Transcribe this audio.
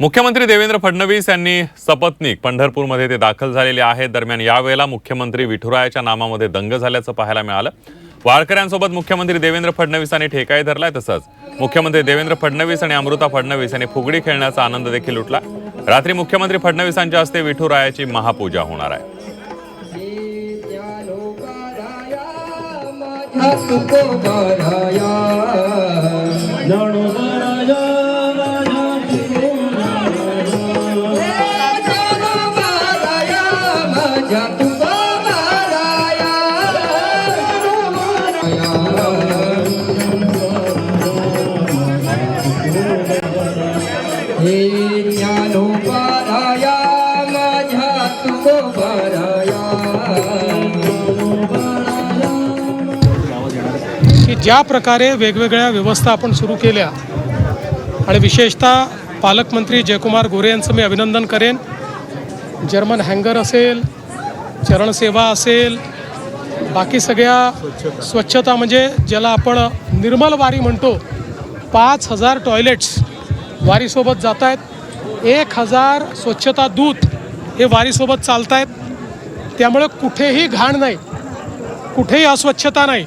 मुख्यमंत्री देवेंद्र फडणवीस यांनी सपत्नीक पंढरपूरमध्ये ते दाखल झालेले आहेत। दरम्यान यावेळेला मुख्यमंत्री विठुरायाच्या नामामध्ये दंग झाल्याचं पाहायला मिळालं। वारकऱ्यांसोबत मुख्यमंत्री देवेंद्र फडणवीसांनी ठेकाही धरलाय। तसंच मुख्यमंत्री देवेंद्र फडणवीस आणि अमृता फडणवीस यांनी फुगडी खेळण्याचा आनंद देखील लुटला। रात्री मुख्यमंत्री फडणवीसांच्या हस्ते विठुरायाची महापूजा होणार आहे। की ज्या प्रकारे वेगवेगळ्या व्यवस्था आपण सुरू केल्या आणि विशेषतः पालकमंत्री जयकुमार गोरे यांचं मी अभिनंदन करेन। जर्मन हँगर असेल, चरणसेवा असेल, बाकी सगळ्या स्वच्छता म्हणजे ज्याला आपण निर्मल वारी म्हणतो, 5000 टॉयलेट्स वारीसोबत जात आहेत, 1000 स्वच्छता दूत हे वारीसोबत चालत आहेत। त्यामुळे कुठेही घाण नाही, कुठेही अस्वच्छता नाही।